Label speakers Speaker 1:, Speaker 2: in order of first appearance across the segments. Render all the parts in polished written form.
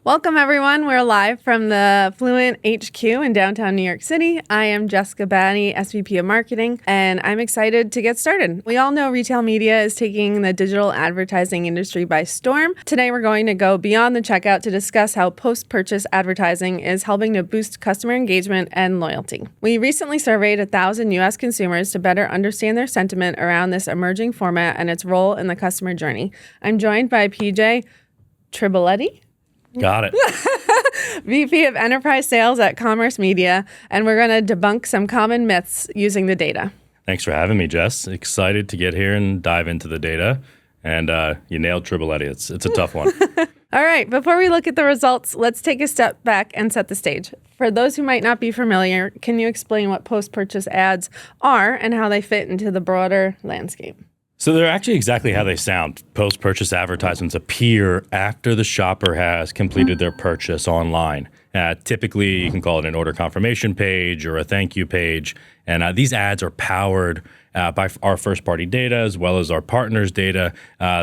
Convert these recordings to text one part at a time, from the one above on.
Speaker 1: Welcome, everyone. We're live from the Fluent HQ in downtown New York City. I am Jessica Batty, SVP of Marketing, and I'm excited to get started. We all know retail media is taking the digital advertising industry by storm. Today, we're going to go beyond the checkout to discuss how post-purchase advertising is helping to boost customer engagement and loyalty. We recently surveyed 1,000 U.S. consumers to better understand their sentiment around this emerging format and its role in the customer journey. I'm joined by PJ Triboletti.
Speaker 2: Got it.
Speaker 1: VP of Enterprise Sales at Commerce Media, and we're going to debunk some common myths using the data.
Speaker 2: Thanks for having me, Jess. Excited to get here and dive into the data. And you nailed Triboletti. It's a tough one.
Speaker 1: All right, before we look at the results, let's take a step back and set the stage. For those who might not be familiar, can you explain what post-purchase ads are and how they fit into the broader landscape?
Speaker 2: So they're actually exactly how they sound. Post-purchase advertisements appear after the shopper has completed their purchase online. Typically, you can call it an order confirmation page or a thank you page. And these ads are powered by our first-party data as well as our partners' data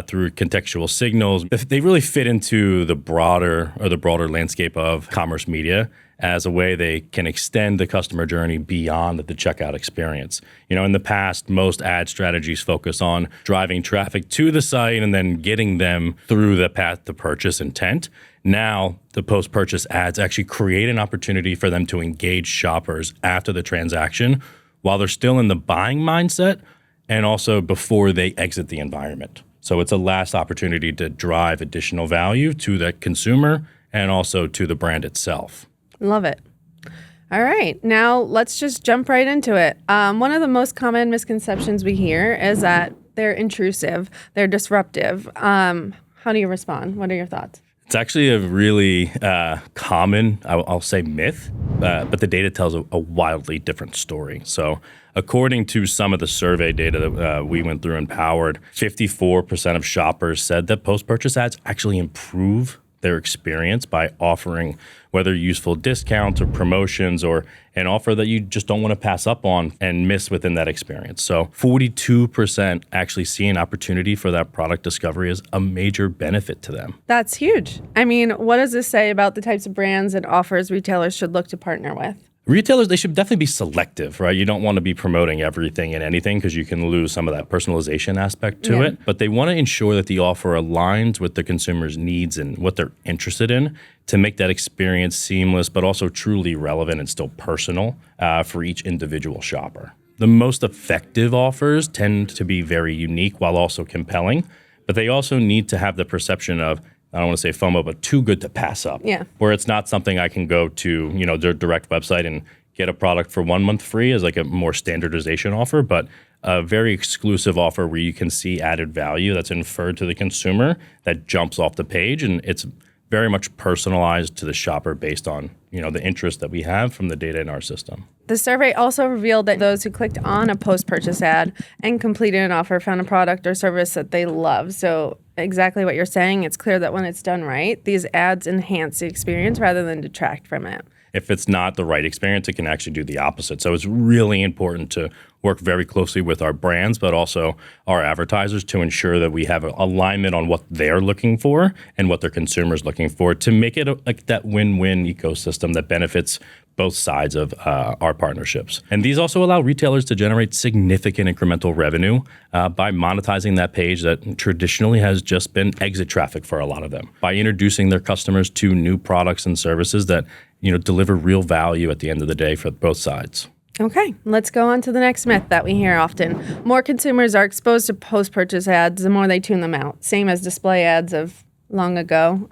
Speaker 2: through contextual signals. They really fit into the broader landscape of commerce media as a way they can extend the customer journey beyond the checkout experience. You know, in the past, most ad strategies focus on driving traffic to the site and then getting them through the path to purchase intent. Now, the post-purchase ads actually create an opportunity for them to engage shoppers after the transaction while they're still in the buying mindset and also before they exit the environment. So it's a last opportunity to drive additional value to the consumer and also to the brand itself.
Speaker 1: Love it. All right, now let's just jump right into it. One of the most common misconceptions we hear is that they're intrusive, they're disruptive. How do you respond? What are your thoughts?
Speaker 2: It's actually a really common, I'll say, myth, but the data tells a wildly different story. So according to some of the survey data that we went through and powered, 54% of shoppers said that post-purchase ads actually improve their experience by offering whether useful discounts or promotions or an offer that you just don't want to pass up on and miss within that experience. So 42% actually see an opportunity for that product discovery as a major benefit to them.
Speaker 1: That's huge. I mean, what does this say about the types of brands and offers retailers should look to partner with?
Speaker 2: Retailers, they should definitely be selective, right? You don't want to be promoting everything and anything because you can lose some of that personalization aspect to it. But they want to ensure that the offer aligns with the consumer's needs and what they're interested in to make that experience seamless, but also truly relevant and still personal for each individual shopper. The most effective offers tend to be very unique while also compelling, but they also need to have the perception of, I don't want to say FOMO, but too good to pass up.
Speaker 1: Yeah.
Speaker 2: Where it's not something I can go to, their direct website and get a product for 1 month free as like a more standardization offer, but a very exclusive offer where you can see added value that's inferred to the consumer that jumps off the page. And it's very much personalized to the shopper based on, the interest that we have from the data in our system.
Speaker 1: The survey also revealed that those who clicked on a post-purchase ad and completed an offer found a product or service that they love. So exactly what you're saying, it's clear that when it's done right, these ads enhance the experience rather than detract from it.
Speaker 2: If it's not the right experience, it can actually do the opposite. So it's really important to work very closely with our brands, but also our advertisers to ensure that we have alignment on what they're looking for and what their consumers looking for to make it like that win-win ecosystem that benefits both sides of our partnerships. And these also allow retailers to generate significant incremental revenue by monetizing that page that traditionally has just been exit traffic for a lot of them, by introducing their customers to new products and services that deliver real value at the end of the day for both sides.
Speaker 1: Okay, let's go on to the next myth that we hear often. More consumers are exposed to post-purchase ads the more they tune them out, same as display ads of long ago.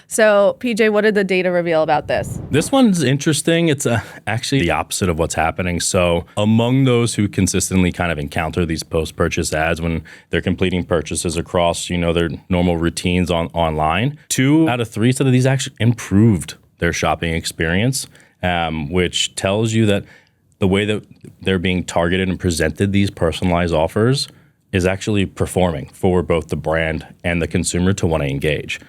Speaker 1: So, PJ, what did the data reveal about this?
Speaker 2: This one's interesting. It's actually the opposite of what's happening. So among those who consistently kind of encounter these post-purchase ads when they're completing purchases across, their normal routines online, 2 out of 3 said that these actually improved their shopping experience, which tells you that the way that they're being targeted and presented these personalized offers is actually performing for both the brand and the consumer to want to engage.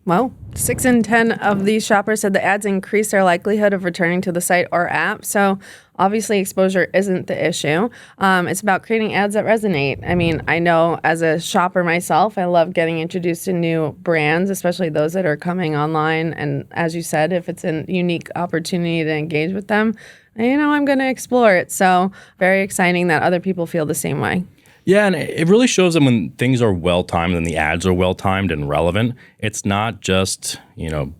Speaker 1: Well, 6 in 10 of these shoppers said the ads increase their likelihood of returning to the site or app. So obviously exposure isn't the issue. It's about creating ads that resonate. I mean, I know as a shopper myself, I love getting introduced to new brands, especially those that are coming online. And as you said, if it's a unique opportunity to engage with them, I'm going to explore it. So very exciting that other people feel the same way.
Speaker 2: Yeah, and it really shows them when things are well-timed and the ads are well-timed and relevant. It's not just,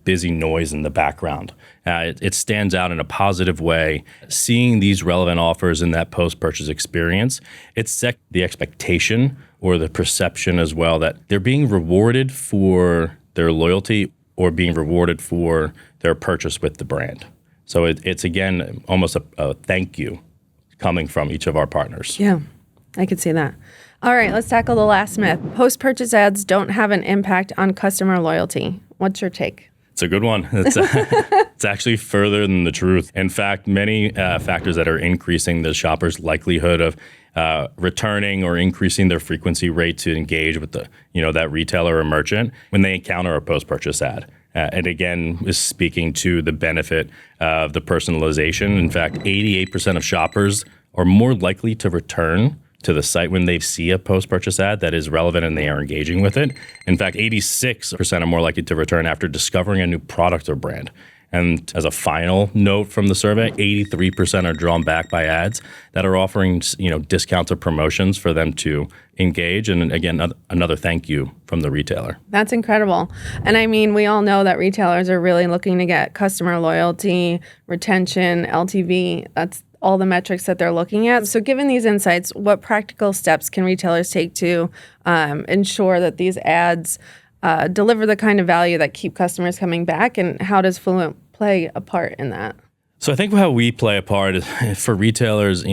Speaker 2: busy noise in the background. It stands out in a positive way. Seeing these relevant offers in that post-purchase experience, it sets the expectation or the perception as well that they're being rewarded for their loyalty or being rewarded for their purchase with the brand. So it's, again, almost a thank you coming from each of our partners.
Speaker 1: Yeah. I could see that. All right, let's tackle the last myth. Post-purchase ads don't have an impact on customer loyalty. What's your take?
Speaker 2: It's a good one. It's actually further than the truth. In fact, many factors that are increasing the shopper's likelihood of returning or increasing their frequency rate to engage with that retailer or merchant when they encounter a post-purchase ad. And again, is speaking to the benefit of the personalization. In fact, 88% of shoppers are more likely to return to the site when they see a post-purchase ad that is relevant and they are engaging with it. In fact, 86% are more likely to return after discovering a new product or brand. And as a final note from the survey, 83% are drawn back by ads that are offering, discounts or promotions for them to engage. And again, another thank you from the retailer.
Speaker 1: That's incredible. And I mean, we all know that retailers are really looking to get customer loyalty, retention, LTV. That's all the metrics that they're looking at. So given these insights, what practical steps can retailers take to ensure that these ads deliver the kind of value that keep customers coming back? And how does Fluent play a part in that?
Speaker 2: So I think how we play a part is for retailers,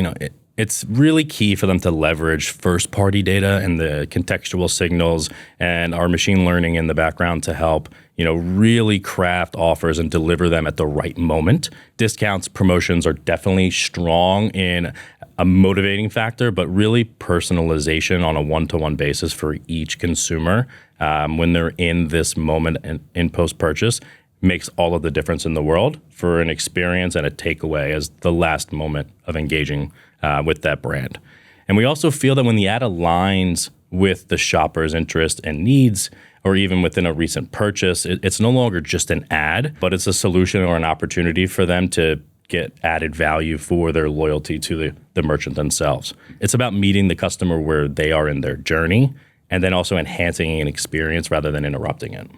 Speaker 2: it's really key for them to leverage first-party data and the contextual signals and our machine learning in the background to help, really craft offers and deliver them at the right moment. Discounts, promotions are definitely strong in a motivating factor, but really personalization on a one-to-one basis for each consumer when they're in this moment in post-purchase makes all of the difference in the world for an experience and a takeaway as the last moment of engaging with that brand. And we also feel that when the ad aligns with the shopper's interest and needs, or even within a recent purchase, it's no longer just an ad, but it's a solution or an opportunity for them to get added value for their loyalty to the merchant themselves. It's about meeting the customer where they are in their journey and then also enhancing an experience rather than interrupting it.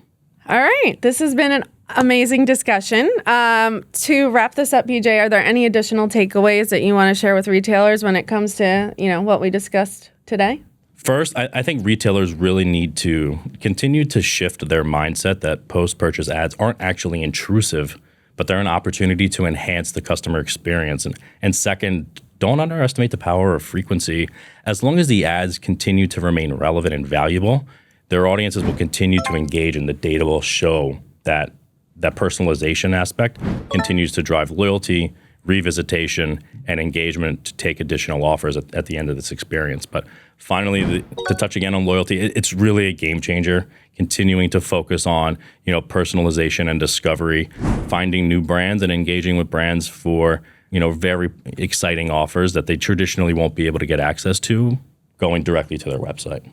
Speaker 1: All right. This has been an amazing discussion. To wrap this up, PJ, are there any additional takeaways that you want to share with retailers when it comes to, what we discussed today?
Speaker 2: First, I think retailers really need to continue to shift their mindset that post-purchase ads aren't actually intrusive, but they're an opportunity to enhance the customer experience. And second, don't underestimate the power of frequency. As long as the ads continue to remain relevant and valuable, their audiences will continue to engage, and the data will show that personalization aspect continues to drive loyalty, revisitation, and engagement to take additional offers at the end of this experience. But finally, to touch again on loyalty, it's really a game changer, continuing to focus on, personalization and discovery, finding new brands and engaging with brands for, very exciting offers that they traditionally won't be able to get access to going directly to their website.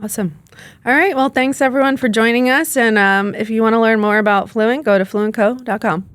Speaker 1: Awesome. All right. Well, thanks everyone for joining us. And if you want to learn more about Fluent, go to fluentco.com.